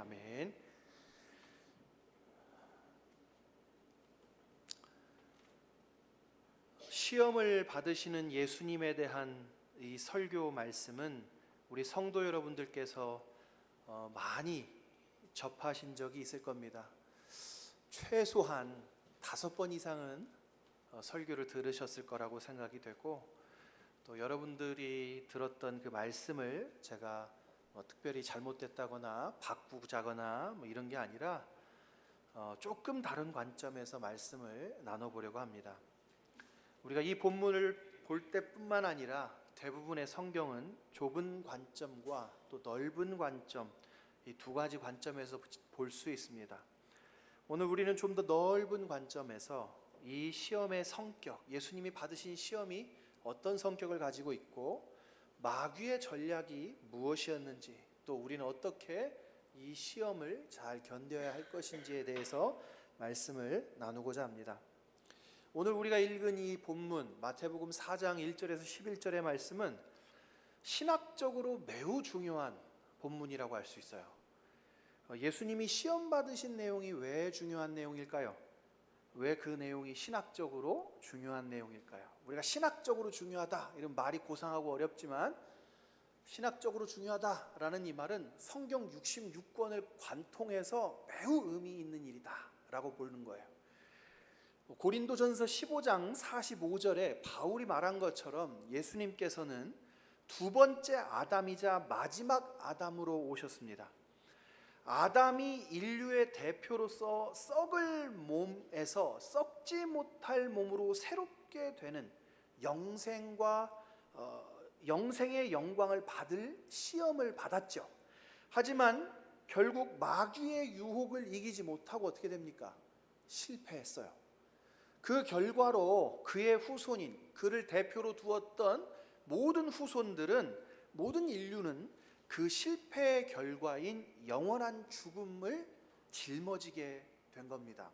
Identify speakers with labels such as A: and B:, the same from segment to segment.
A: 아멘. 시험을 받으시는 예수님에 대한 이 설교 말씀은 우리 성도 여러분들께서 많이 접하신 적이 있을 겁니다. 최소한 5번 이상은 설교를 들으셨을 거라고 생각이 되고, 또 여러분들이 들었던 그 말씀을 제가 특별히 잘못됐다거나 바꾸자거나 이런 게 아니라 조금 다른 관점에서 말씀을 나눠보려고 합니다. 우리가 이 본문을 볼 때뿐만 아니라 대부분의 성경은 좁은 관점과 또 넓은 관점, 이 두 가지 관점에서 볼 수 있습니다. 오늘 우리는 좀 더 넓은 관점에서 이 시험의 성격, 예수님이 받으신 시험이 어떤 성격을 가지고 있고 마귀의 전략이 무엇이었는지, 또 우리는 어떻게 이 시험을 잘 견뎌야 할 것인지에 대해서 말씀을 나누고자 합니다. 오늘 우리가 읽은 이 본문 마태복음 4장 1절에서 11절의 말씀은 신학적으로 매우 중요한 본문이라고 할 수 있어요. 예수님이 시험 받으신 내용이 왜 중요한 내용일까요? 왜 그 내용이 신학적으로 중요한 내용일까요? 우리가 신학적으로 중요하다 이런 말이 고상하고 어렵지만, 신학적으로 중요하다라는 이 말은 성경 66권을 관통해서 매우 의미 있는 일이다 라고 보는 거예요. 고린도전서 15장 45절에 바울이 말한 것처럼 예수님께서는 두 번째 아담이자 마지막 아담으로 오셨습니다. 아담이 인류의 대표로서 썩을 몸에서 썩지 못할 몸으로 새롭게 되는 영생의 영광을 받을 시험을 받았죠. 하지만 결국 마귀의 유혹을 이기지 못하고 어떻게 됩니까? 실패했어요. 그 결과로 그의 후손인, 그를 대표로 두었던 모든 후손들은, 모든 인류는 그 실패의 결과인 영원한 죽음을 짊어지게 된 겁니다.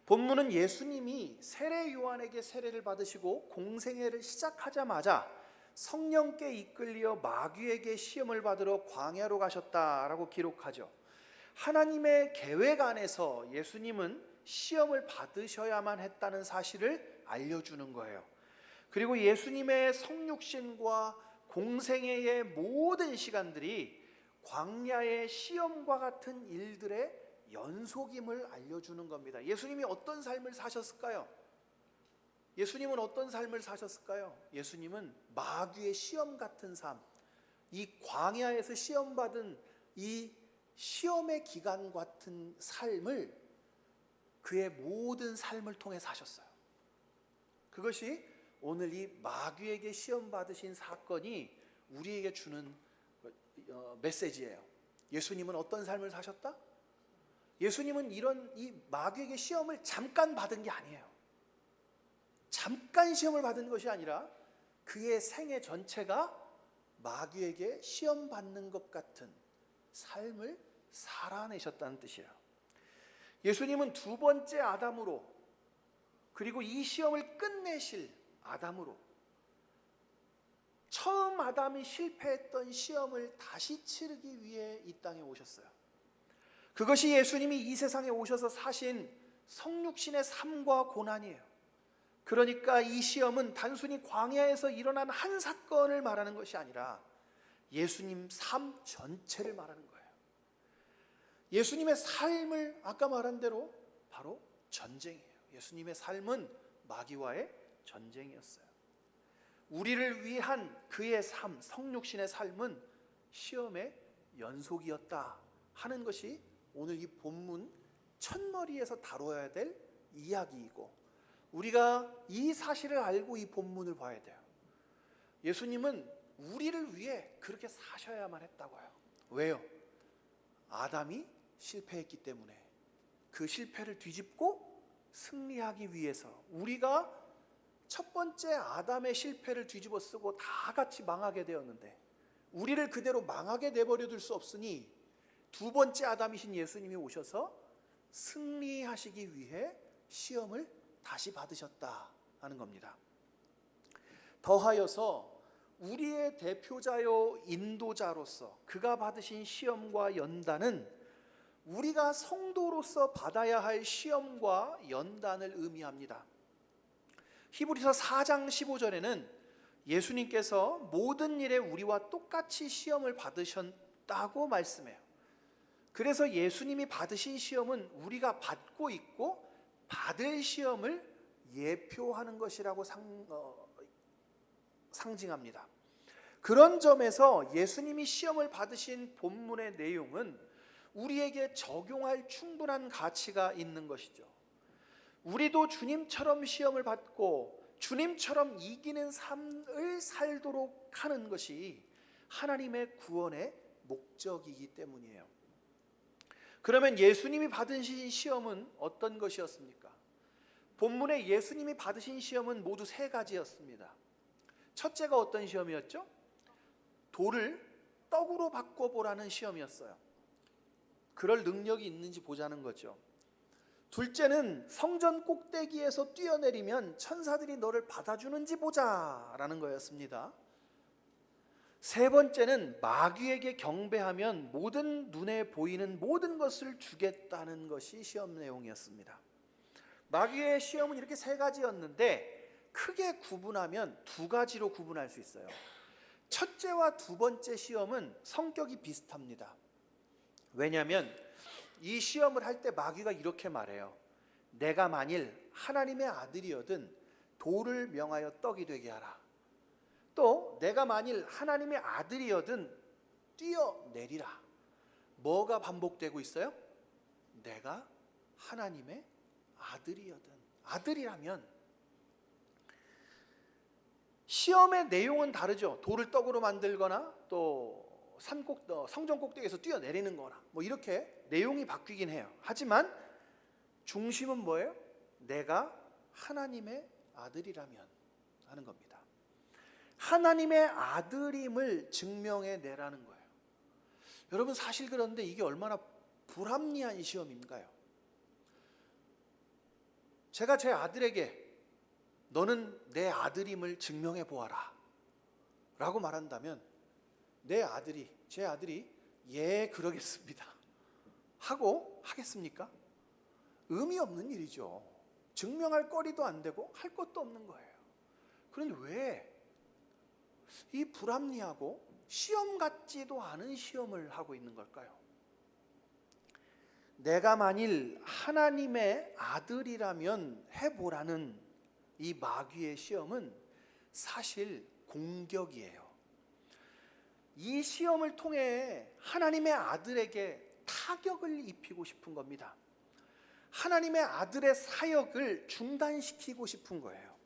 A: 본문은 예수님이 세례 요한에게 세례를 받으시고 공생애를 시작하자마자 성령께 이끌려 마귀에게 시험을 받으러 광야로 가셨다라고 기록하죠. 하나님의 계획 안에서 예수님은 시험을 받으셔야만 했다는 사실을 알려주는 거예요. 그리고 예수님의 성육신과 공생애의 모든 시간들이 광야의 시험과 같은 일들의 연속임을 알려주는 겁니다. 예수님이 어떤 삶을 사셨을까요? 예수님은 어떤 삶을 사셨을까요? 예수님은 마귀의 시험 같은 삶, 이 광야에서 시험받은 이 시험의 기간 같은 삶을 그의 모든 삶을 통해 사셨어요. 그것이 오늘 이 마귀에게 시험 받으신 사건이 우리에게 주는 메시지예요. 예수님은 어떤 삶을 사셨다? 예수님은 이 마귀에게 시험을 잠깐 받은 게 아니에요. 잠깐 시험을 받은 것이 아니라 그의 생애 전체가 마귀에게 시험 받는 것 같은 삶을 살아내셨다는 뜻이에요. 예수님은 두 번째 아담으로, 그리고 이 시험을 끝내실 아담으로, 처음 아담이 실패했던 시험을 다시 치르기 위해 이 땅에 오셨어요. 그것이 예수님이 이 세상에 오셔서 사신 성육신의 삶과 고난이에요. 그러니까 이 시험은 단순히 광야에서 일어난 한 사건을 말하는 것이 아니라 예수님 삶 전체를 말하는 거예요. 예수님의 삶을 아까 말한 대로 바로 전쟁이에요. 예수님의 삶은 마귀와의 전쟁이었어요. 우리를 위한 그의 삶, 성육신의 삶은 시험의 연속이었다 하는 것이 오늘 이 본문 첫머리에서 다뤄야 될 이야기이고, 우리가 이 사실을 알고 이 본문을 봐야 돼요. 예수님은 우리를 위해 그렇게 사셔야만 했다고요. 왜요? 아담이 실패했기 때문에 그 실패를 뒤집고 승리하기 위해서, 우리가 첫 번째 아담의 실패를 뒤집어 쓰고 다 같이 망하게 되었는데 우리를 그대로 망하게 내버려 둘 수 없으니 두 번째 아담이신 예수님이 오셔서 승리하시기 위해 시험을 다시 받으셨다 하는 겁니다. 더하여서 우리의 대표자요 인도자로서 그가 받으신 시험과 연단은 우리가 성도로서 받아야 할 시험과 연단을 의미합니다. 히브리서 4장 15절에는 예수님께서 모든 일에 우리와 똑같이 시험을 받으셨다고 말씀해요. 그래서 예수님이 받으신 시험은 우리가 받고 있고 받을 시험을 예표하는 것이라고 상징합니다. 그런 점에서 예수님이 시험을 받으신 본문의 내용은 우리에게 적용할 충분한 가치가 있는 것이죠. 우리도 주님처럼 시험을 받고 주님처럼 이기는 삶을 살도록 하는 것이 하나님의 구원의 목적이기 때문이에요. 그러면 예수님이 받으신 시험은 어떤 것이었습니까? 본문에 예수님이 받으신 시험은 모두 세 가지였습니다. 첫째가 어떤 시험이었죠? 돌을 떡으로 바꿔보라는 시험이었어요. 그럴 능력이 있는지 보자는 거죠. 둘째는 성전 꼭대기에서 뛰어내리면 천사들이 너를 받아주는지 보자라는 거였습니다. 세 번째는 마귀에게 경배하면 모든 눈에 보이는 모든 것을 주겠다는 것이 시험 내용이었습니다. 마귀의 시험은 이렇게 세 가지였는데 크게 구분하면 두 가지로 구분할 수 있어요. 첫째와 두 번째 시험은 성격이 비슷합니다. 왜냐하면 이 시험을 할 때 마귀가 이렇게 말해요. 내가 만일 하나님의 아들이거든 돌을 명하여 떡이 되게 하라. 또 내가 만일 하나님의 아들이거든 뛰어내리라. 뭐가 반복되고 있어요? 내가 하나님의 아들이거든. 아들이라면 시험의 내용은 다르죠. 돌을 떡으로 만들거나 또 성전 꼭대기에서 뛰어내리는 거나 뭐 이렇게 내용이 바뀌긴 해요. 하지만 중심은 뭐예요? 내가 하나님의 아들이라면 하는 겁니다. 하나님의 아들임을 증명해 내라는 거예요. 여러분 사실 그런데 이게 얼마나 불합리한 시험인가요? 제가 제 아들에게 너는 내 아들임을 증명해 보아라 라고 말한다면 제 아들이 예 그러겠습니다 하고 하겠습니까? 의미 없는 일이죠. 증명할 거리도 안 되고 할 것도 없는 거예요. 그런데 왜 이 불합리하고 시험 같지도 않은 시험을 하고 있는 걸까요? 내가 만일 하나님의 아들이라면 해보라는 이 마귀의 시험은 사실 공격이에요. 이 시험을 통해 하나님의 아들에게 타격을 입히고 싶은 겁니다. 하나님의 아들의 사역을 중단시키고 싶은 거예요.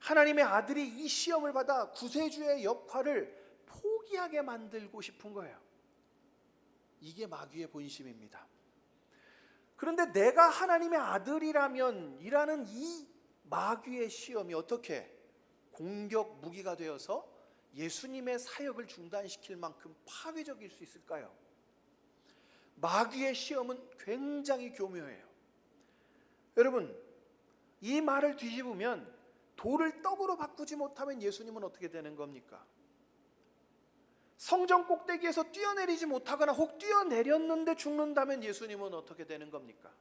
A: 하나님의 아들이 이 시험을 받아 구세주의 역할을 포기하게 만들고 싶은 거예요. 이게 마귀의 본심입니다. 그런데 내가 하나님의 아들이라면 이라는 이 마귀의 시험이 어떻게 공격 무기가 되어서 예수님의 사역을 중단시킬 만큼 파괴적일 수 있을까요? 마귀의 시험은 굉장히 교묘해요. 여러분, 이 말을 뒤집으면 돌을 떡으로 바꾸지 못하면 예수님은 어떻게 되는 겁니까? 성전 꼭대기에서 뛰어내리지 못하거나 혹 뛰어내렸는데 죽는다면 예수님은 어떻게 되는 겁니까?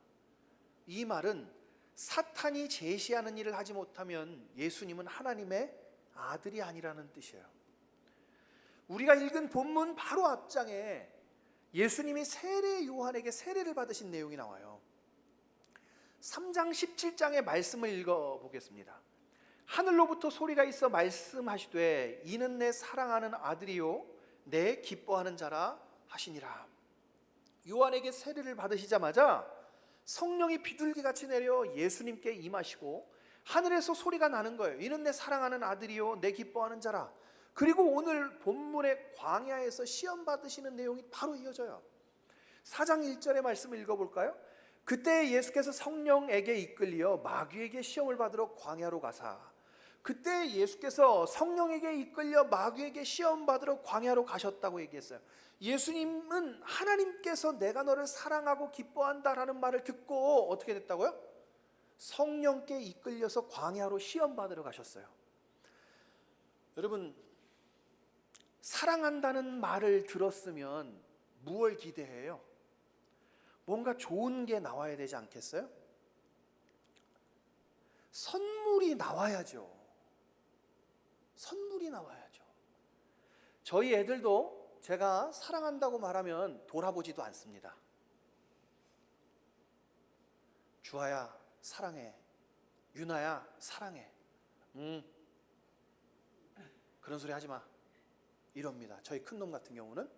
A: 이 말은 사탄이 제시하는 일을 하지 못하면 예수님은 하나님의 아들이 아니라는 뜻이에요. 우리가 읽은 본문 바로 앞장에 예수님이 세례 요한에게 세례를 받으신 내용이 나와요. 3장 17장의 말씀을 읽어보겠습니다. 하늘로부터 소리가 있어 말씀하시되 이는 내 사랑하는 아들이요 내 기뻐하는 자라 하시니라. 요한에게 세례를 받으시자마자 성령이 비둘기같이 내려 예수님께 임하시고 하늘에서 소리가 나는 거예요. 이는 내 사랑하는 아들이요 내 기뻐하는 자라. 그리고 오늘 본문의 광야에서 시험 받으시는 내용이 바로 이어져요. 4장 1절의 말씀을 읽어볼까요? 그때 예수께서 성령에게 이끌려 마귀에게 시험을 받으러 광야로 가사. 그때 예수께서 성령에게 이끌려 마귀에게 시험 받으러 광야로 가셨다고 얘기했어요. 예수님은 하나님께서 내가 너를 사랑하고 기뻐한다라는 말을 듣고 어떻게 됐다고요? 성령께 이끌려서 광야로 시험 받으러 가셨어요. 여러분, 사랑한다는 말을 들었으면 무엇을 기대해요? 뭔가 좋은 게 나와야 되지 않겠어요? 선물이 나와야죠. 선물이 나와야죠. 저희 애들도 제가 사랑한다고 말하면 돌아보지도 않습니다. 주아야 사랑해, 유나야 사랑해, 그런 소리 하지 마, 이럽니다. 저희 큰놈 같은 경우는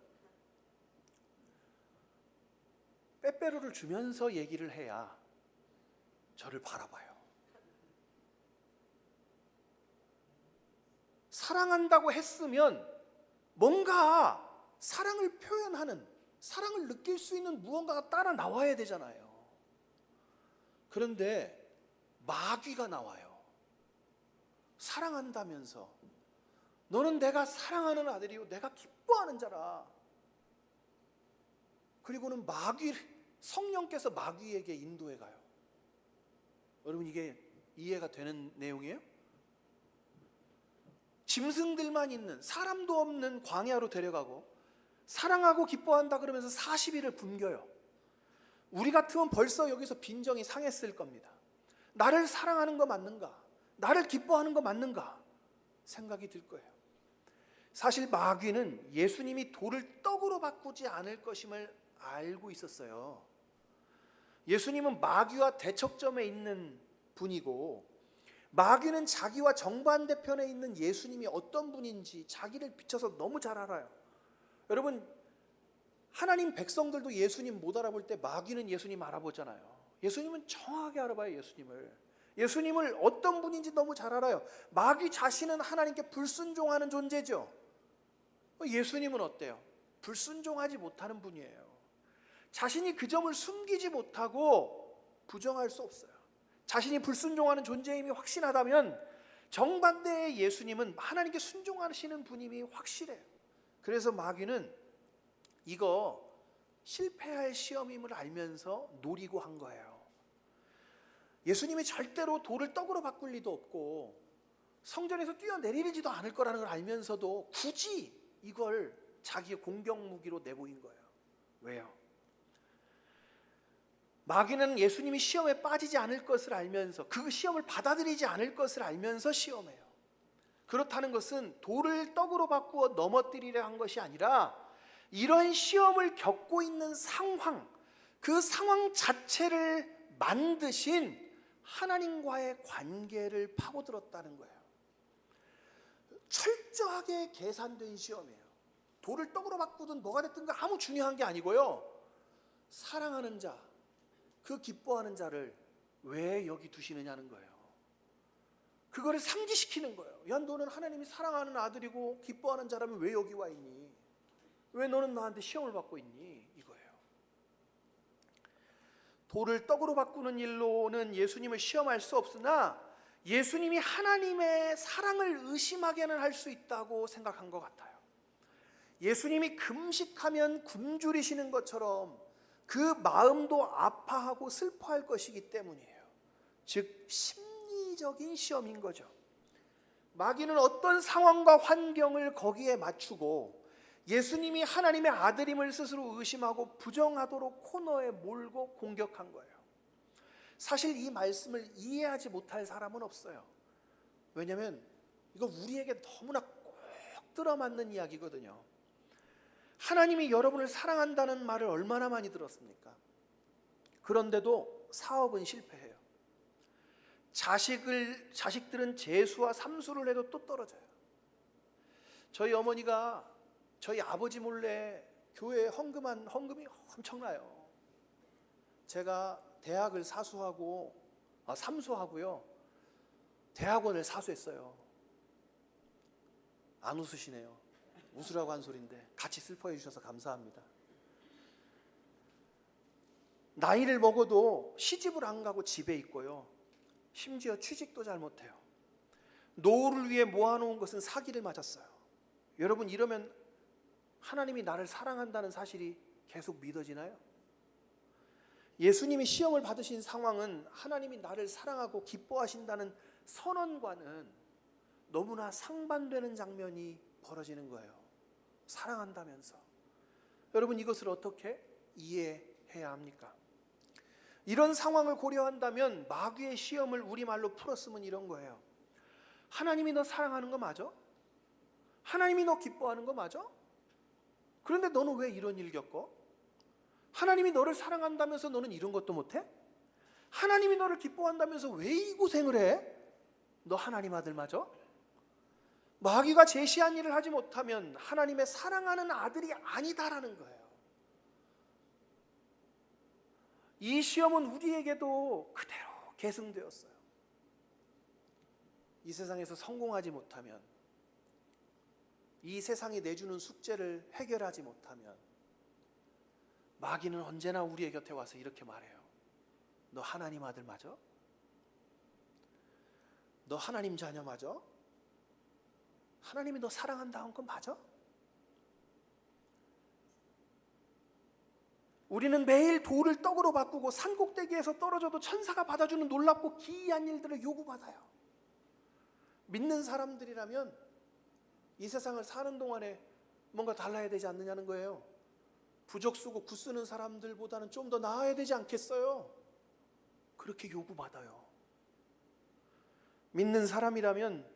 A: 빼빼로를 주면서 얘기를 해야 저를 바라봐요. 사랑한다고 했으면 뭔가 사랑을 표현하는, 사랑을 느낄 수 있는 무언가가 따라 나와야 되잖아요. 그런데 마귀가 나와요. 사랑한다면서 너는 내가 사랑하는 아들이요 내가 기뻐하는 자라. 그리고는 성령께서 마귀에게 인도해 가요. 여러분, 이게 이해가 되는 내용이에요? 짐승들만 있는, 사람도 없는 광야로 데려가고 사랑하고 기뻐한다 그러면서 40일을 굶겨요. 우리 같으면 벌써 여기서 빈정이 상했을 겁니다. 나를 사랑하는 거 맞는가? 나를 기뻐하는 거 맞는가? 생각이 들 거예요. 사실 마귀는 예수님이 돌을 떡으로 바꾸지 않을 것임을 알고 있었어요. 예수님은 마귀와 대척점에 있는 분이고, 마귀는 자기와 정반대편에 있는 예수님이 어떤 분인지 자기를 비춰서 너무 잘 알아요. 여러분, 하나님 백성들도 예수님 못 알아볼 때 마귀는 예수님 알아보잖아요. 예수님은 정확하게 알아봐요. 예수님을 어떤 분인지 너무 잘 알아요. 마귀 자신은 하나님께 불순종하는 존재죠. 예수님은 어때요? 불순종하지 못하는 분이에요. 자신이 그 점을 숨기지 못하고 부정할 수 없어요. 자신이 불순종하는 존재임이 확신하다면 정반대의 예수님은 하나님께 순종하시는 분임이 확실해요. 그래서 마귀는 이거 실패할 시험임을 알면서 노리고 한 거예요. 예수님이 절대로 돌을 떡으로 바꿀 리도 없고 성전에서 뛰어내리지도 않을 거라는 걸 알면서도 굳이 이걸 자기의 공격 무기로 내보인 거예요. 왜요? 마귀는 예수님이 시험에 빠지지 않을 것을 알면서, 그 시험을 받아들이지 않을 것을 알면서 시험해요. 그렇다는 것은 돌을 떡으로 바꾸어 넘어뜨리려 한 것이 아니라 이런 시험을 겪고 있는 상황, 그 상황 자체를 만드신 하나님과의 관계를 파고들었다는 거예요. 철저하게 계산된 시험이에요. 돌을 떡으로 바꾸든 뭐가 됐든 아무 중요한 게 아니고요, 사랑하는 자, 그 기뻐하는 자를 왜 여기 두시느냐는 거예요. 그거를 상기시키는 거예요. 야, 너는 하나님이 사랑하는 아들이고 기뻐하는 자라면 왜 여기 와 있니? 왜 너는 나한테 시험을 받고 있니? 이거예요. 돌을 떡으로 바꾸는 일로는 예수님을 시험할 수 없으나 예수님이 하나님의 사랑을 의심하게는 할 수 있다고 생각한 것 같아요. 예수님이 금식하면 굶주리시는 것처럼 그 마음도 아파하고 슬퍼할 것이기 때문이에요. 즉 심리적인 시험인 거죠. 마귀는 어떤 상황과 환경을 거기에 맞추고 예수님이 하나님의 아들임을 스스로 의심하고 부정하도록 코너에 몰고 공격한 거예요. 사실 이 말씀을 이해하지 못할 사람은 없어요. 왜냐하면 이거 우리에게 너무나 꼭 들어맞는 이야기거든요. 하나님이 여러분을 사랑한다는 말을 얼마나 많이 들었습니까? 그런데도 사업은 실패해요. 자식들은 재수와 삼수를 해도 또 떨어져요. 저희 어머니가 저희 아버지 몰래 교회에 헌금이 엄청나요. 제가 대학을 삼수하고요, 대학원을 사수했어요. 안 웃으시네요. 웃으라고 한 소리인데 같이 슬퍼해 주셔서 감사합니다. 나이를 먹어도 시집을 안 가고 집에 있고요, 심지어 취직도 잘 못해요. 노후를 위해 모아놓은 것은 사기를 맞았어요. 여러분, 이러면 하나님이 나를 사랑한다는 사실이 계속 믿어지나요? 예수님이 시험을 받으신 상황은 하나님이 나를 사랑하고 기뻐하신다는 선언과는 너무나 상반되는 장면이 벌어지는 거예요. 사랑한다면서. 여러분, 이것을 어떻게 이해해야 합니까? 이런 상황을 고려한다면 마귀의 시험을 우리말로 풀었으면 이런 거예요. 하나님이 너 사랑하는 거 맞아? 하나님이 너 기뻐하는 거 맞아? 그런데 너는 왜 이런 일 겪어? 하나님이 너를 사랑한다면서 너는 이런 것도 못해? 하나님이 너를 기뻐한다면서 왜 이 고생을 해? 너 하나님 아들 맞아? 마귀가 제시한 일을 하지 못하면 하나님의 사랑하는 아들이 아니다라는 거예요. 이 시험은 우리에게도 그대로 계승되었어요. 이 세상에서 성공하지 못하면, 이 세상이 내주는 숙제를 해결하지 못하면 마귀는 언제나 우리의 곁에 와서 이렇게 말해요. 너 하나님 아들 맞아? 너 하나님 자녀 맞아? 하나님이 너 사랑한다는 건 맞아? 우리는 매일 돌을 떡으로 바꾸고 산꼭대기에서 떨어져도 천사가 받아주는 놀랍고 기이한 일들을 요구받아요. 믿는 사람들이라면 이 세상을 사는 동안에 뭔가 달라야 되지 않느냐는 거예요. 부적 쓰고 구 쓰는 사람들보다는 좀 더 나아야 되지 않겠어요? 그렇게 요구받아요. 믿는 사람이라면,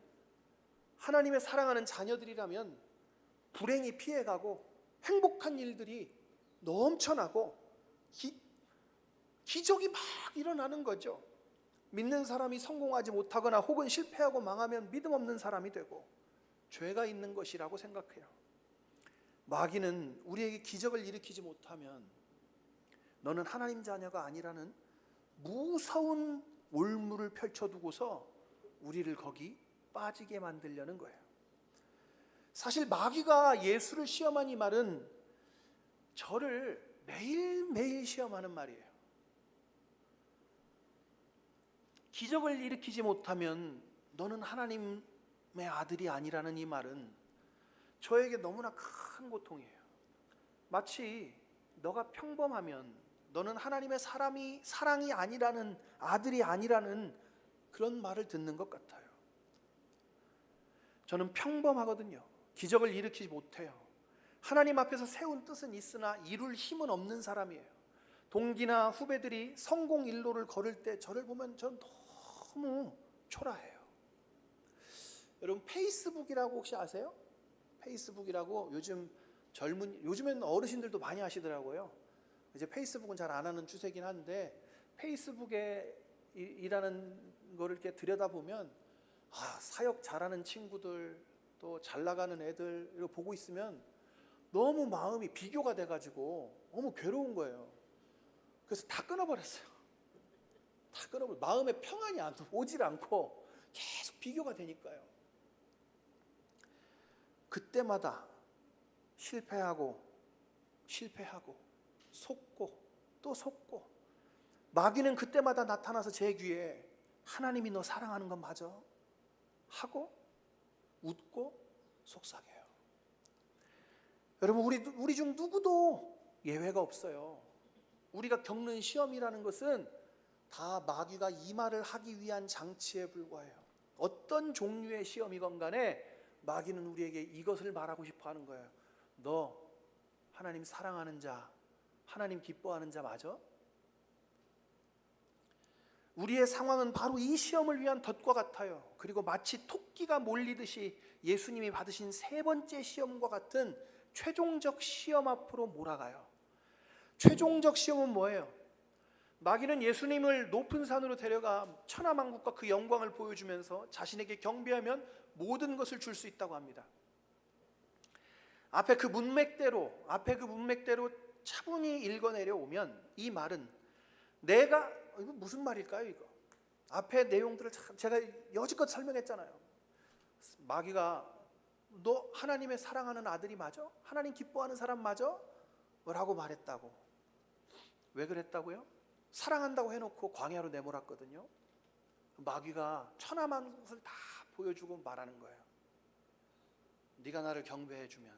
A: 하나님의 사랑하는 자녀들이라면 불행이 피해가고 행복한 일들이 넘쳐나고 기적이 막 일어나는 거죠. 믿는 사람이 성공하지 못하거나 혹은 실패하고 망하면 믿음 없는 사람이 되고 죄가 있는 것이라고 생각해요. 마귀는 우리에게 기적을 일으키지 못하면 너는 하나님 자녀가 아니라는 무서운 올무를 펼쳐두고서 우리를 거기 빠지게 만들려는 거예요. 사실 마귀가 예수를 시험한 이 말은 저를 매일매일 시험하는 말이에요. 기적을 일으키지 못하면 너는 하나님의 아들이 아니라는 이 말은 저에게 너무나 큰 고통이에요. 마치 너가 평범하면 너는 하나님의 사랑이 아니라는, 아들이 아니라는 그런 말을 듣는 것 같아요. 저는 평범하거든요. 기적을 일으키지 못해요. 하나님 앞에서 세운 뜻은 있으나 이룰 힘은 없는 사람이에요. 동기나 후배들이 성공 일로를 걸을 때 저를 보면 전 너무 초라해요. 여러분, 페이스북이라고 혹시 아세요? 페이스북이라고 요즘엔 어르신들도 많이 하시더라고요. 이제 페이스북은 잘 안 하는 추세긴 한데, 페이스북에 일하는 거를 이렇게 들여다보면 사역 잘하는 친구들, 또 잘 나가는 애들 이거 보고 있으면 너무 마음이 비교가 돼가지고 너무 괴로운 거예요. 그래서 다 끊어버렸어요. 다 끊어버려. 마음에 평안이 오질 않고 계속 비교가 되니까요. 그때마다 실패하고 속고 또 속고, 마귀는 그때마다 나타나서 제 귀에 하나님이 너 사랑하는 건 맞아? 하고 웃고 속삭여요. 여러분, 우리 중 누구도 예외가 없어요. 우리가 겪는 시험이라는 것은 다 마귀가 이 말을 하기 위한 장치에 불과해요. 어떤 종류의 시험이건 간에 마귀는 우리에게 이것을 말하고 싶어 하는 거예요. 너 하나님 사랑하는 자, 하나님 기뻐하는 자 맞아? 우리의 상황은 바로 이 시험을 위한 덫과 같아요. 그리고 마치 토끼가 몰리듯이 예수님이 받으신 세 번째 시험과 같은 최종적 시험 앞으로 몰아가요. 최종적 시험은 뭐예요? 마귀는 예수님을 높은 산으로 데려가 천하만국과 그 영광을 보여주면서 자신에게 경배하면 모든 것을 줄 수 있다고 합니다. 앞에 그 문맥대로 차분히 읽어내려오면 이 말은 이거 무슨 말일까요? 이거 앞에 내용들을 제가 여지껏 설명했잖아요. 마귀가 너 하나님의 사랑하는 아들이 맞아? 하나님 기뻐하는 사람 맞아? 라고 말했다고. 왜 그랬다고요? 사랑한다고 해놓고 광야로 내몰았거든요. 마귀가 천하만국을 다 보여주고 말하는 거예요. 네가 나를 경배해주면,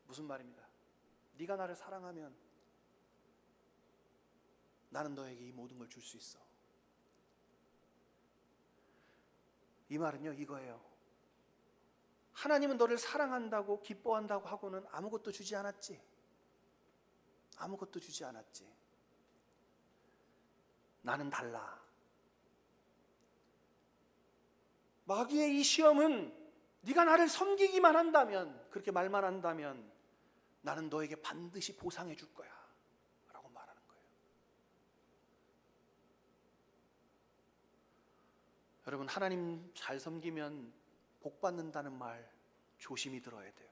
A: 무슨 말입니다? 네가 나를 사랑하면 나는 너에게 이 모든 걸 줄 수 있어. 이 말은요, 이거예요. 하나님은 너를 사랑한다고 기뻐한다고 하고는 아무것도 주지 않았지. 아무것도 주지 않았지. 나는 달라. 마귀의 이 시험은 네가 나를 섬기기만 한다면, 그렇게 말만 한다면 나는 너에게 반드시 보상해 줄 거야 라고 말하는 거예요. 여러분, 하나님 잘 섬기면 복 받는다는 말 조심히 들어야 돼요.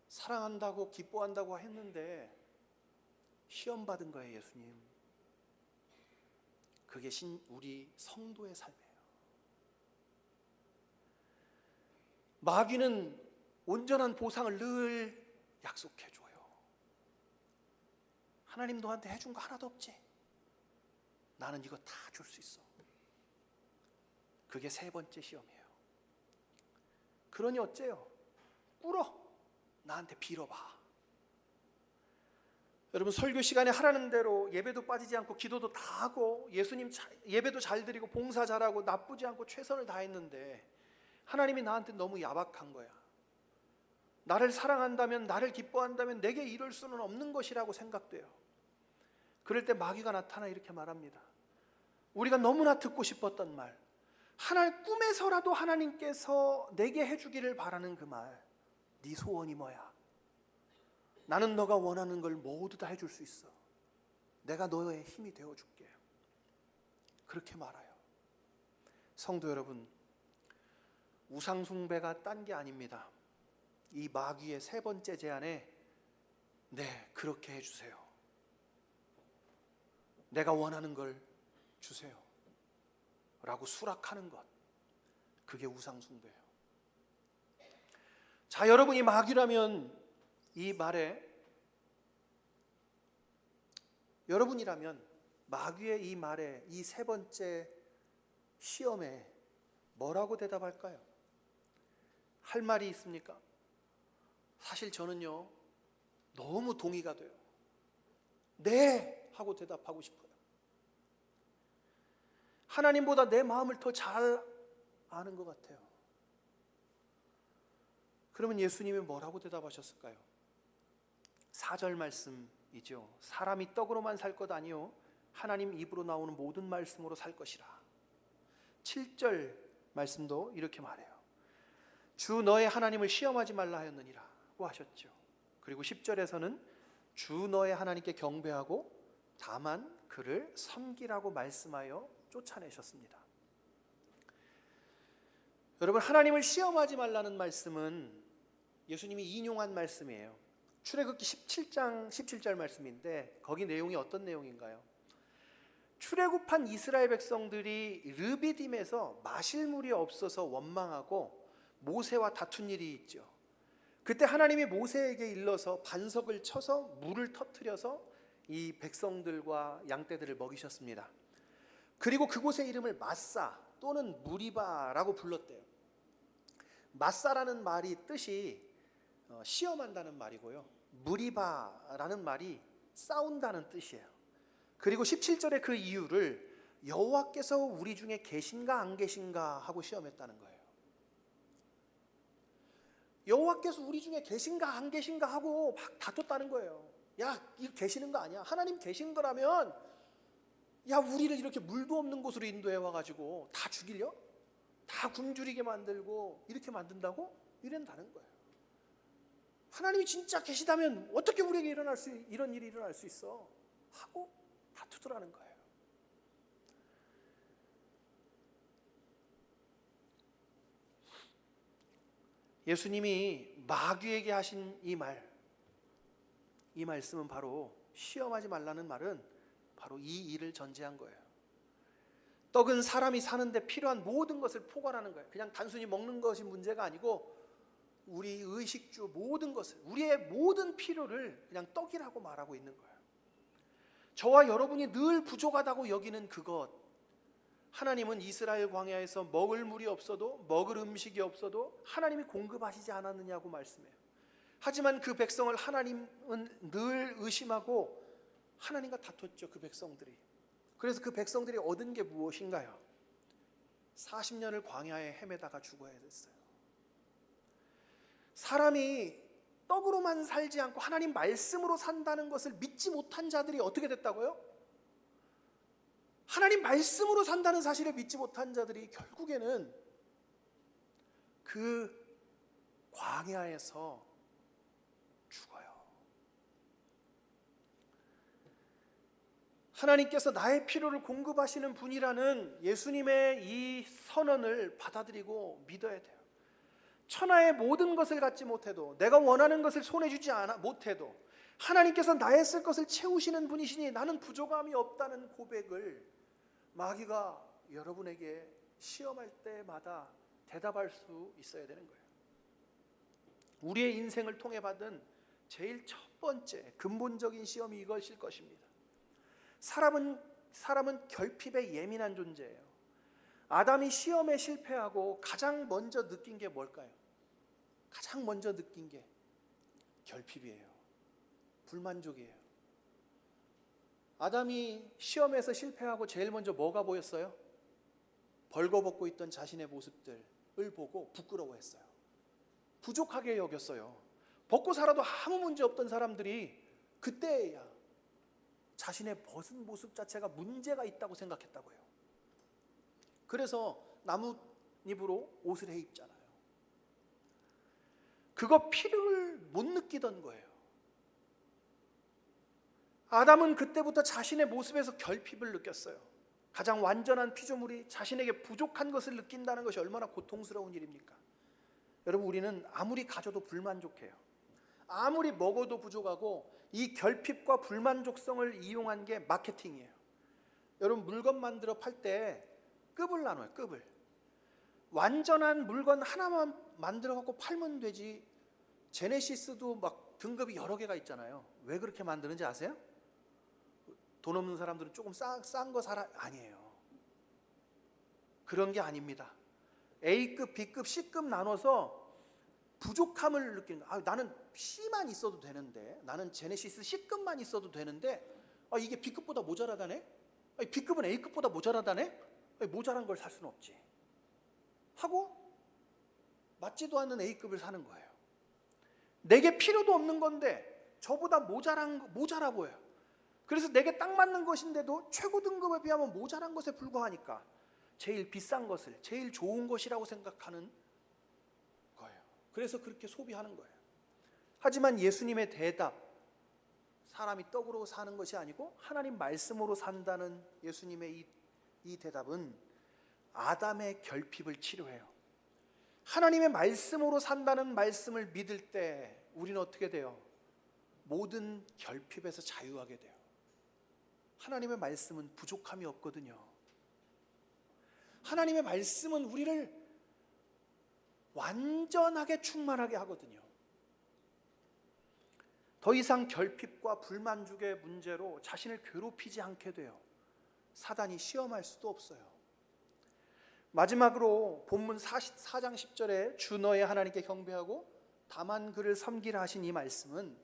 A: 사랑한다고 기뻐한다고 했는데 시험 받은 거예요, 예수님. 그게 우리 성도의 삶이에요. 마귀는 온전한 보상을 늘 약속해 줘요. 하나님 너한테 해준 거 하나도 없지? 나는 이거 다 줄 수 있어. 그게 세 번째 시험이에요. 그러니 어째요? 꿇어. 나한테 빌어봐. 여러분, 설교 시간에 하라는 대로 예배도 빠지지 않고 기도도 다 하고 예수님 예배도 잘 드리고 봉사 잘하고 나쁘지 않고 최선을 다했는데 하나님이 나한테 너무 야박한 거야. 나를 사랑한다면, 나를 기뻐한다면 내게 이럴 수는 없는 것이라고 생각돼요. 그럴 때 마귀가 나타나 이렇게 말합니다. 우리가 너무나 듣고 싶었던 말, 하나님 꿈에서라도 하나님께서 내게 해주기를 바라는 그 말, 네 소원이 뭐야? 나는 너가 원하는 걸 모두 다 해줄 수 있어. 내가 너의 힘이 되어줄게. 그렇게 말해요. 성도 여러분, 우상 숭배가 딴 게 아닙니다. 이 마귀의 세 번째 제안에 네, 그렇게 해주세요. 내가 원하는 걸 주세요 라고 수락하는 것, 그게 우상 숭배예요. 자, 여러분이 마귀라면 이 말에, 여러분이라면 마귀의 이 말에, 이 세 번째 시험에 뭐라고 대답할까요? 할 말이 있습니까? 사실 저는요, 너무 동의가 돼요. 네! 하고 대답하고 싶어요. 하나님보다 내 마음을 더 잘 아는 것 같아요. 그러면 예수님이 뭐라고 대답하셨을까요? 4절 말씀이죠. 사람이 떡으로만 살 것 아니요 하나님 입으로 나오는 모든 말씀으로 살 것이라. 7절 말씀도 이렇게 말해요. 주 너의 하나님을 시험하지 말라 하였느니라고 하셨죠. 그리고 10절에서는 주 너의 하나님께 경배하고 다만 그를 섬기라고 말씀하여 쫓아내셨습니다. 여러분, 하나님을 시험하지 말라는 말씀은 예수님이 인용한 말씀이에요. 출애굽기 17장 17절 말씀인데 거기 내용이 어떤 내용인가요? 출애굽한 이스라엘 백성들이 르비딤에서 마실 물이 없어서 원망하고 모세와 다툰 일이 있죠. 그때 하나님이 모세에게 일러서 반석을 쳐서 물을 터뜨려서 이 백성들과 양떼들을 먹이셨습니다. 그리고 그곳의 이름을 마사 또는 무리바라고 불렀대요. 마사라는 말이 뜻이 시험한다는 말이고요, 무리바라는 말이 싸운다는 뜻이에요. 그리고 17절에 그 이유를 여호와께서 우리 중에 계신가 안 계신가 하고 시험했다는 거예요. 여호와께서 우리 중에 계신가 안 계신가 하고 막 다퉜다는 거예요. 야, 이거 계시는 거 아니야? 하나님 계신 거라면 야, 우리를 이렇게 물도 없는 곳으로 인도해 와가지고 다 죽이려? 다 굶주리게 만들고 이렇게 만든다고? 이런다는 거예요. 하나님이 진짜 계시다면 어떻게 우리에게 이런 일이 일어날 수 있어? 하고 다투더라는 거예요. 예수님이 마귀에게 하신 이 말씀은 바로 시험하지 말라는 말은 바로 이 일을 전제한 거예요. 떡은 사람이 사는데 필요한 모든 것을 포괄하는 거예요. 그냥 단순히 먹는 것이 문제가 아니고 우리 의식주 모든 것을, 우리의 모든 필요를 그냥 떡이라고 말하고 있는 거예요. 저와 여러분이 늘 부족하다고 여기는 그것, 하나님은 이스라엘 광야에서 먹을 물이 없어도, 먹을 음식이 없어도 하나님이 공급하시지 않았느냐고 말씀해요. 하지만 그 백성을 하나님은 늘 의심하고 하나님과 다퉜죠, 그 백성들이. 그래서 그 백성들이 얻은 게 무엇인가요? 40년을 광야에 헤매다가 죽어야 됐어요. 사람이 떡으로만 살지 않고 하나님 말씀으로 산다는 것을 믿지 못한 자들이 어떻게 됐다고요? 하나님 말씀으로 산다는 사실을 믿지 못한 자들이 결국에는 그 광야에서 죽어요. 하나님께서 나의 필요를 공급하시는 분이라는 예수님의 이 선언을 받아들이고 믿어야 돼요. 천하의 모든 것을 갖지 못해도, 내가 원하는 것을 손에 주지 못해도 하나님께서 나의 쓸 것을 채우시는 분이시니 나는 부족함이 없다는 고백을 마귀가 여러분에게 시험할 때마다 대답할 수 있어야 되는 거예요. 우리의 인생을 통해 받은 제일 첫 번째 근본적인 시험이 이것일 것입니다. 사람은 결핍에 예민한 존재예요. 아담이 시험에 실패하고 가장 먼저 느낀 게 뭘까요? 가장 먼저 느낀 게 결핍이에요. 불만족이에요. 아담이 시험에서 실패하고 제일 먼저 뭐가 보였어요? 벌거벗고 있던 자신의 모습들을 보고 부끄러워했어요. 부족하게 여겼어요. 벗고 살아도 아무 문제 없던 사람들이 그때야 자신의 벗은 모습 자체가 문제가 있다고 생각했다고요. 그래서 나뭇잎으로 옷을 해 입잖아요. 그거 필요를 못 느끼던 거예요. 아담은 그때부터 자신의 모습에서 결핍을 느꼈어요. 가장 완전한 피조물이 자신에게 부족한 것을 느낀다는 것이 얼마나 고통스러운 일입니까? 여러분, 우리는 아무리 가져도 불만족해요. 아무리 먹어도 부족하고, 이 결핍과 불만족성을 이용한 게 마케팅이에요. 여러분, 물건 만들어 팔 때 급을 나눠요. 급을. 완전한 물건 하나만 만들어 갖고 팔면 되지. 제네시스도 막 등급이 여러 개가 있잖아요. 왜 그렇게 만드는지 아세요? 돈 없는 사람들은 조금 싼 거 사라. 아니에요. 그런 게 아닙니다. A급, B급, C급 나눠서 부족함을 느끼는 거예요. 나는 C만 있어도 되는데, 나는 제네시스 C급만 있어도 되는데, 이게 B급보다 모자라다네? B급은 A급보다 모자라다네? 모자란 걸 살 수는 없지 하고 맞지도 않는 A급을 사는 거예요. 내게 필요도 없는 건데 저보다 모자라 보여요. 그래서 내게 딱 맞는 것인데도 최고 등급에 비하면 모자란 것에 불과하니까 제일 비싼 것을 제일 좋은 것이라고 생각하는 거예요. 그래서 그렇게 소비하는 거예요. 하지만 예수님의 대답, 사람이 떡으로 사는 것이 아니고 하나님 말씀으로 산다는 예수님의 이 대답은 아담의 결핍을 치료해요. 하나님의 말씀으로 산다는 말씀을 믿을 때 우리는 어떻게 돼요? 모든 결핍에서 자유하게 돼요. 하나님의 말씀은 부족함이 없거든요. 하나님의 말씀은 우리를 완전하게 충만하게 하거든요. 더 이상 결핍과 불만족의 문제로 자신을 괴롭히지 않게 돼요. 사단이 시험할 수도 없어요. 마지막으로 본문 4장 10절에 주 너의 하나님께 경배하고 다만 그를 섬기라 하신 이 말씀은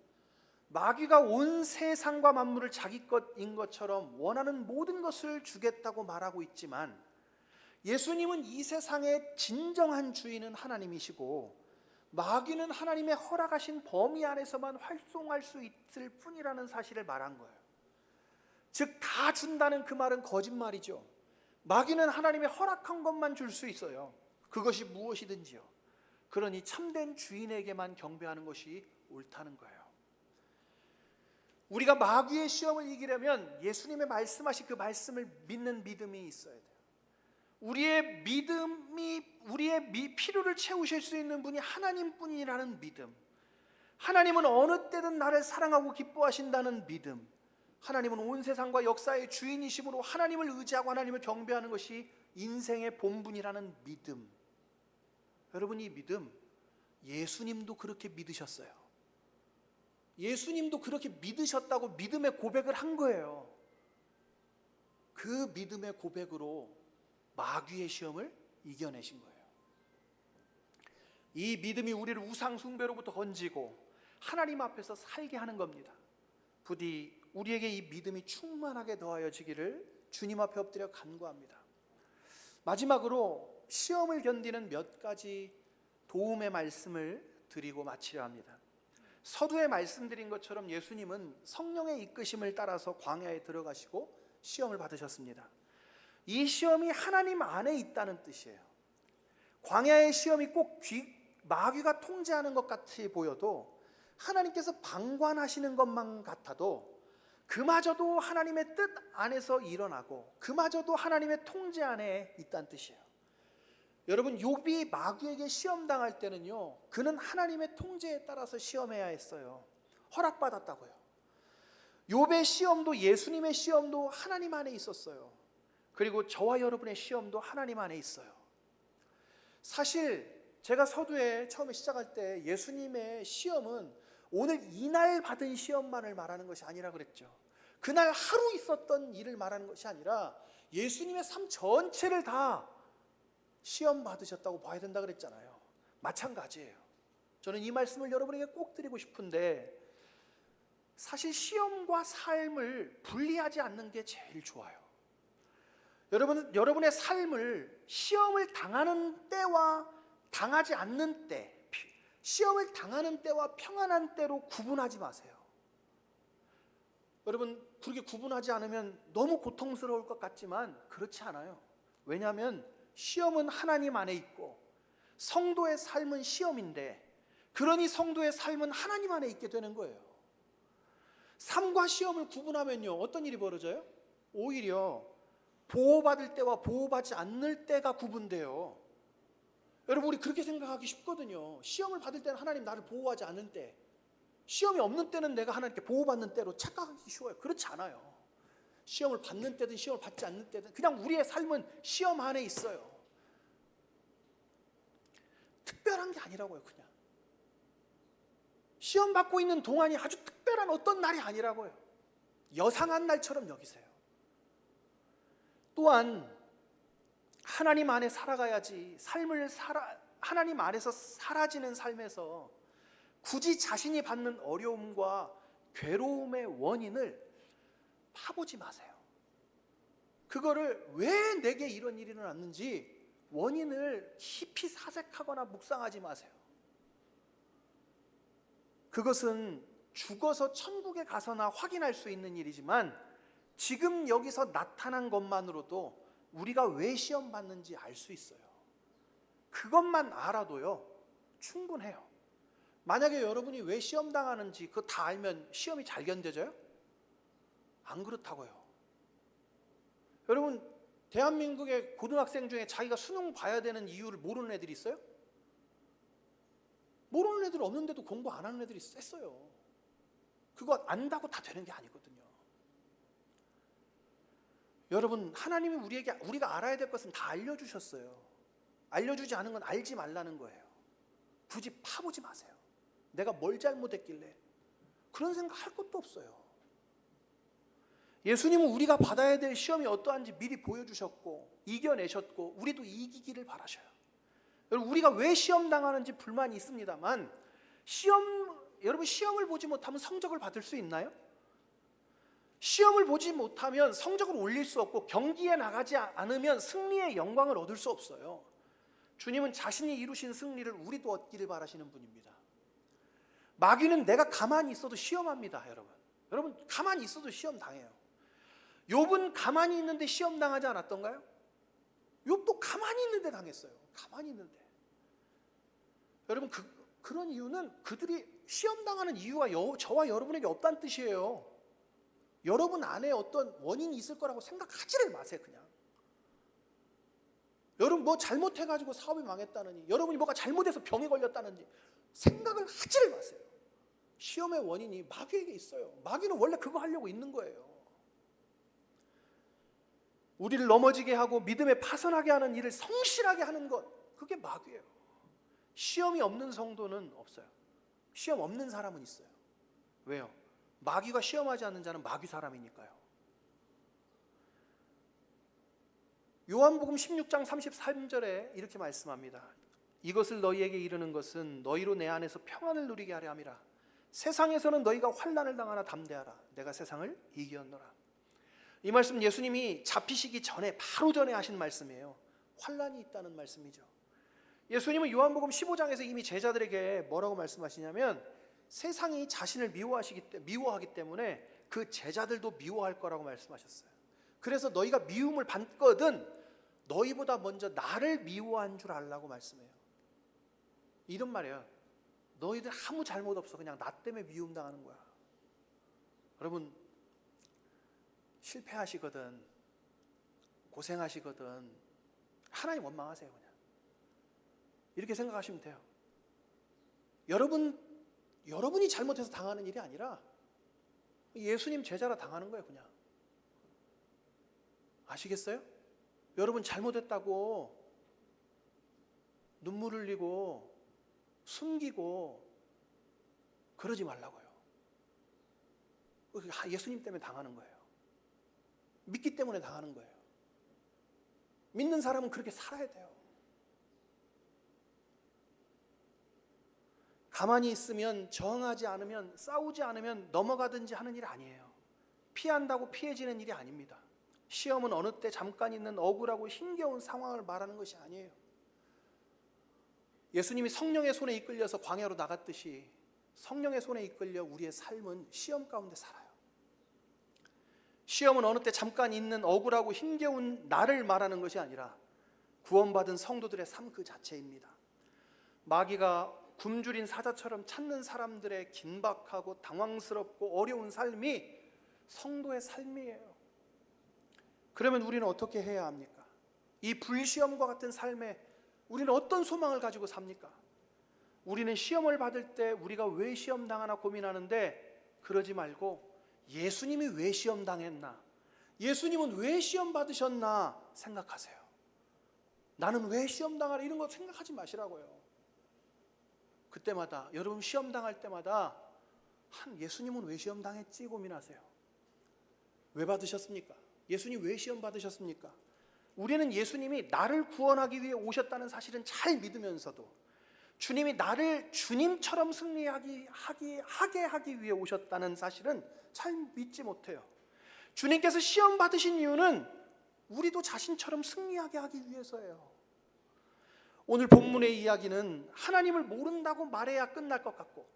A: 마귀가 온 세상과 만물을 자기 것인 것처럼 원하는 모든 것을 주겠다고 말하고 있지만, 예수님은 이 세상의 진정한 주인은 하나님이시고 마귀는 하나님의 허락하신 범위 안에서만 활동할 수 있을 뿐이라는 사실을 말한 거예요. 즉, 다 준다는 그 말은 거짓말이죠. 마귀는 하나님의 허락한 것만 줄 수 있어요. 그것이 무엇이든지요. 그러니 참된 주인에게만 경배하는 것이 옳다는 거예요. 우리가 마귀의 시험을 이기려면 예수님의 말씀하신 그 말씀을 믿는 믿음이 있어야 돼요. 우리의 필요를 채우실 수 있는 분이 하나님뿐이라는 믿음, 하나님은 어느 때든 나를 사랑하고 기뻐하신다는 믿음, 하나님은 온 세상과 역사의 주인이심으로 하나님을 의지하고 하나님을 경배하는 것이 인생의 본분이라는 믿음. 여러분, 이 믿음 예수님도 그렇게 믿으셨어요. 예수님도 그렇게 믿으셨다고 믿음의 고백을 한 거예요. 그 믿음의 고백으로 마귀의 시험을 이겨내신 거예요. 이 믿음이 우리를 우상 숭배로부터 건지고 하나님 앞에서 살게 하는 겁니다. 부디 우리에게 이 믿음이 충만하게 더하여지기를 주님 앞에 엎드려 간구합니다. 마지막으로 시험을 견디는 몇 가지 도움의 말씀을 드리고 마치려 합니다. 서두에 말씀드린 것처럼 예수님은 성령의 이끄심을 따라서 광야에 들어가시고 시험을 받으셨습니다. 이 시험이 하나님 안에 있다는 뜻이에요. 광야의 시험이 꼭 마귀가 통제하는 것 같이 보여도, 하나님께서 방관하시는 것만 같아도 그마저도 하나님의 뜻 안에서 일어나고 그마저도 하나님의 통제 안에 있다는 뜻이에요. 여러분, 욥이 마귀에게 시험당할 때는요, 그는 하나님의 통제에 따라서 시험해야 했어요. 허락받았다고요. 욥의 시험도, 예수님의 시험도 하나님 안에 있었어요. 그리고 저와 여러분의 시험도 하나님 안에 있어요. 사실 제가 서두에 처음에 시작할 때 예수님의 시험은 오늘 이날 받은 시험만을 말하는 것이 아니라 그랬죠. 그날 하루 있었던 일을 말하는 것이 아니라 예수님의 삶 전체를 다 시험 받으셨다고 봐야 된다 그랬잖아요. 마찬가지예요. 저는 이 말씀을 여러분에게 꼭 드리고 싶은데, 사실 시험과 삶을 분리하지 않는 게 제일 좋아요. 여러분의 삶을 시험을 당하는 때와 당하지 않는 때, 시험을 당하는 때와 평안한 때로 구분하지 마세요. 여러분, 그렇게 구분하지 않으면 너무 고통스러울 것 같지만 그렇지 않아요. 왜냐하면 시험은 하나님 안에 있고 성도의 삶은 시험인데, 그러니 성도의 삶은 하나님 안에 있게 되는 거예요. 삶과 시험을 구분하면요, 어떤 일이 벌어져요? 오히려 보호받을 때와 보호받지 않을 때가 구분돼요. 여러분, 우리 그렇게 생각하기 쉽거든요. 시험을 받을 때는 하나님 나를 보호하지 않는 때, 시험이 없는 때는 내가 하나님께 보호받는 때로 착각하기 쉬워요. 그렇지 않아요. 시험을 받는 때든 시험을 받지 않는 때든 그냥 우리의 삶은 시험 안에 있어요. 특별한 게 아니라고요. 그냥 시험 받고 있는 동안이 아주 특별한 어떤 날이 아니라고요. 여상한 날처럼 여기세요. 또한 하나님 안에 살아가야지, 하나님 안에서 사라지는 삶에서 굳이 자신이 받는 어려움과 괴로움의 원인을 파보지 마세요. 그거를 왜 내게 이런 일이 일어났는지 원인을 깊이 사색하거나 묵상하지 마세요. 그것은 죽어서 천국에 가서나 확인할 수 있는 일이지만, 지금 여기서 나타난 것만으로도 우리가 왜 시험 받는지 알 수 있어요. 그것만 알아도요, 충분해요. 만약에 여러분이 왜 시험 당하는지 그거 다 알면 시험이 잘 견뎌져요? 안 그렇다고요. 여러분, 대한민국의 고등학생 중에 자기가 수능 봐야 되는 이유를 모르는 애들이 있어요? 모르는 애들 없는데도 공부 안 하는 애들이 셌어요. 그거 안다고 다 되는 게 아니거든요. 여러분, 하나님이 우리가 알아야 될 것은 다 알려주셨어요. 알려주지 않은 건 알지 말라는 거예요. 굳이 파보지 마세요. 내가 뭘 잘못했길래, 그런 생각 할 것도 없어요. 예수님은 우리가 받아야 될 시험이 어떠한지 미리 보여주셨고 이겨내셨고 우리도 이기기를 바라셔요. 여러분, 우리가 왜 시험 당하는지 불만이 있습니다만, 여러분, 시험을 보지 못하면 성적을 받을 수 있나요? 시험을 보지 못하면 성적을 올릴 수 없고 경기에 나가지 않으면 승리의 영광을 얻을 수 없어요. 주님은 자신이 이루신 승리를 우리도 얻기를 바라시는 분입니다. 마귀는 내가 가만히 있어도 시험합니다. 여러분 가만히 있어도 시험 당해요. 욥은 가만히 있는데 시험 당하지 않았던가요? 욥도 가만히 있는데 당했어요. 가만히 있는데. 여러분, 그런 이유는 그들이 시험 당하는 이유가 저와 여러분에게 없다는 뜻이에요. 여러분 안에 어떤 원인이 있을 거라고 생각하지를 마세요. 그냥 여러분 뭐 잘못해가지고 사업이 망했다느니, 여러분이 뭐가 잘못해서 병에 걸렸다는지 생각을 하지를 마세요. 시험의 원인이 마귀에게 있어요. 마귀는 원래 그거 하려고 있는 거예요. 우리를 넘어지게 하고 믿음에 파선하게 하는 일을 성실하게 하는 것, 그게 마귀예요. 시험이 없는 성도는 없어요. 시험 없는 사람은 있어요. 왜요? 마귀가 시험하지 않는 자는 마귀 사람이니까요. 요한복음 16장 33절에 이렇게 말씀합니다. 이것을 너희에게 이르는 것은 너희로 내 안에서 평안을 누리게 하려 함이라. 세상에서는 너희가 환난을 당하나 담대하라. 내가 세상을 이기었노라. 이 말씀 예수님이 잡히시기 전에, 바로 전에 하신 말씀이에요. 환난이 있다는 말씀이죠. 예수님은 요한복음 15장에서 이미 제자들에게 뭐라고 말씀하시냐면 세상이 자신을 미워하기 때문에 그 제자들도 미워할 거라고 말씀하셨어요. 그래서 너희가 미움을 받거든 너희보다 먼저 나를 미워한 줄 알라고 말씀해요. 이런 말이에요. 너희들 아무 잘못 없어. 그냥 나 때문에 미움당하는 거야. 여러분, 실패하시거든 고생하시거든 하나님 원망하세요. 그냥 이렇게 생각하시면 돼요. 여러분이 잘못해서 당하는 일이 아니라 예수님 제자라 당하는 거예요. 그냥 아시겠어요? 여러분 잘못했다고 눈물 흘리고 숨기고 그러지 말라고요. 예수님 때문에 당하는 거예요. 믿기 때문에 당하는 거예요. 믿는 사람은 그렇게 살아야 돼요. 가만히 있으면, 저항하지 않으면, 싸우지 않으면 넘어가든지 하는 일 아니에요. 피한다고 피해지는 일이 아닙니다. 시험은 어느 때 잠깐 있는 억울하고 힘겨운 상황을 말하는 것이 아니에요. 예수님이 성령의 손에 이끌려서 광야로 나갔듯이 성령의 손에 이끌려 우리의 삶은 시험 가운데 살아요. 시험은 어느 때 잠깐 있는 억울하고 힘겨운 나를 말하는 것이 아니라 구원받은 성도들의 삶 그 자체입니다. 마귀가 굶주린 사자처럼 찾는 사람들의 긴박하고 당황스럽고 어려운 삶이 성도의 삶이에요. 그러면 우리는 어떻게 해야 합니까? 이 불시험과 같은 삶에 우리는 어떤 소망을 가지고 삽니까? 우리는 시험을 받을 때 우리가 왜 시험 당하나 고민하는데 그러지 말고 예수님이 왜 시험 당했나? 예수님은 왜 시험 받으셨나 생각하세요. 나는 왜 시험 당하나 이런 거 생각하지 마시라고요. 그때마다 여러분 시험 당할 때마다 예수님은 왜 시험 당했지 고민하세요. 왜 받으셨습니까? 예수님 왜 시험 받으셨습니까? 우리는 예수님이 나를 구원하기 위해 오셨다는 사실은 잘 믿으면서도 주님이 나를 주님처럼 승리하게 하기 위해 오셨다는 사실은 잘 믿지 못해요. 주님께서 시험 받으신 이유는 우리도 자신처럼 승리하게 하기 위해서예요. 오늘 본문의 이야기는 하나님을 모른다고 말해야 끝날 것 같고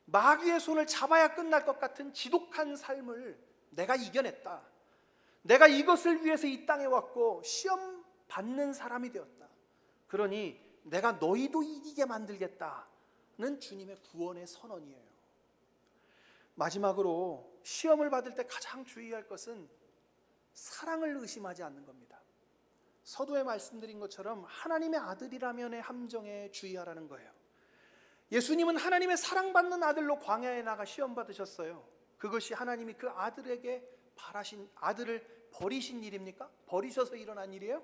A: 마귀의 손을 잡아야 끝날 것 같은 지독한 삶을 내가 이겨냈다. 내가 이것을 위해서 이 땅에 왔고 시험 받는 사람이 되었다. 그러니 내가 너희도 이기게 만들겠다는 주님의 구원의 선언이에요. 마지막으로 시험을 받을 때 가장 주의할 것은 사랑을 의심하지 않는 겁니다. 서두에 말씀드린 것처럼 하나님의 아들이라면의 함정에 주의하라는 거예요. 예수님은 하나님의 사랑받는 아들로 광야에 나가 시험 받으셨어요. 그것이 하나님이 그 아들에게 바라신 아들을 버리신 일입니까? 버리셔서 일어난 일이에요?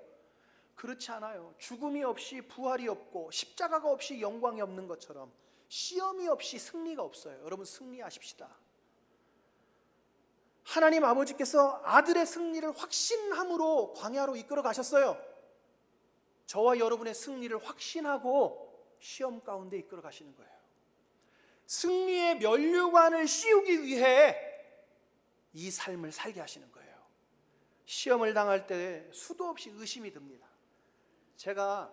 A: 그렇지 않아요. 죽음이 없이 부활이 없고 십자가가 없이 영광이 없는 것처럼 시험이 없이 승리가 없어요. 여러분 승리하십시다. 하나님 아버지께서 아들의 승리를 확신함으로 광야로 이끌어 가셨어요. 저와 여러분의 승리를 확신하고 시험 가운데 이끌어 가시는 거예요. 승리의 면류관을 씌우기 위해 이 삶을 살게 하시는 거예요. 시험을 당할 때 수도 없이 의심이 듭니다. 제가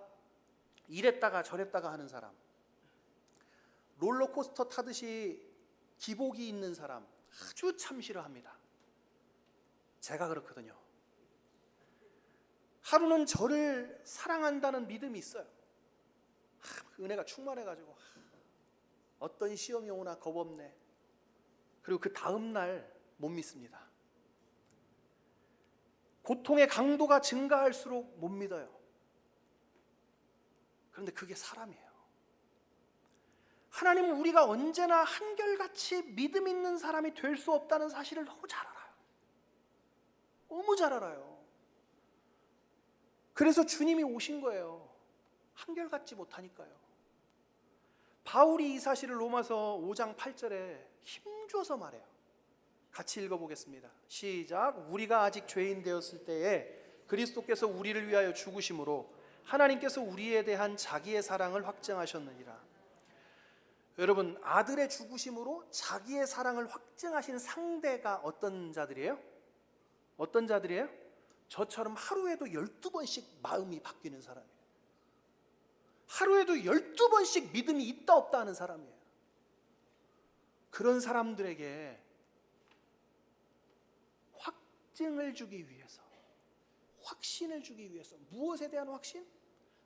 A: 이랬다가 저랬다가 하는 사람, 롤러코스터 타듯이 기복이 있는 사람 아주 참 싫어합니다. 제가 그렇거든요. 하루는 저를 사랑한다는 믿음이 있어요. 은혜가 충만해가지고 어떤 시험이 오나 겁없네. 그리고 그 다음 날 못 믿습니다. 고통의 강도가 증가할수록 못 믿어요. 그런데 그게 사람이에요. 하나님은 우리가 언제나 한결같이 믿음 있는 사람이 될 수 없다는 사실을 너무 잘 알아요. 너무 잘 알아요. 그래서 주님이 오신 거예요. 한결같지 못하니까요. 바울이 이 사실을 로마서 5장 8절에 힘줘서 말해요. 같이 읽어보겠습니다. 시작. 우리가 아직 죄인 되었을 때에 그리스도께서 우리를 위하여 죽으심으로 하나님께서 우리에 대한 자기의 사랑을 확증하셨느니라. 여러분, 아들의 죽으심으로 자기의 사랑을 확증하신 상대가 어떤 자들이에요? 어떤 자들이에요? 저처럼 하루에도 12번씩 마음이 바뀌는 사람이에요. 하루에도 12번씩 믿음이 있다 없다 하는 사람이에요. 그런 사람들에게 확증을 주기 위해서, 확신을 주기 위해서, 무엇에 대한 확신?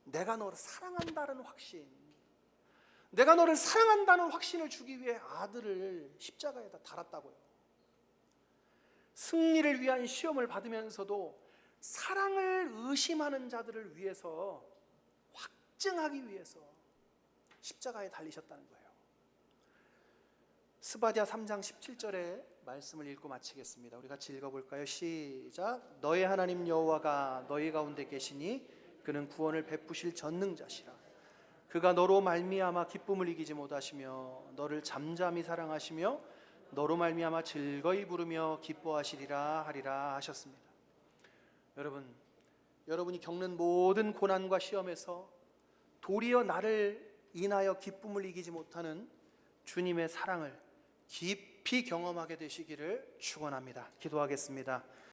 A: 내가 너를 사랑한다는 확신, 내가 너를 사랑한다는 확신을 주기 위해 아들을 십자가에다 달았다고요. 승리를 위한 시험을 받으면서도 사랑을 의심하는 자들을 위해서, 확증하기 위해서 십자가에 달리셨다는 거예요. 스바랴 3장 17절의 말씀을 읽고 마치겠습니다. 우리 같이 읽어볼까요? 시작. 너의 하나님 여호와가 너희 가운데 계시니 그는 구원을 베푸실 전능자시라. 그가 너로 말미암아 기쁨을 이기지 못하시며 너를 잠잠히 사랑하시며 너로 말미암아 즐거이 부르며 기뻐하시리라 하리라 하셨습니다. 여러분이 겪는 모든 고난과 시험에서 도리어 나를 인하여 기쁨을 이기지 못하는 주님의 사랑을 깊이 경험하게 되시기를 축원합니다. 기도하겠습니다.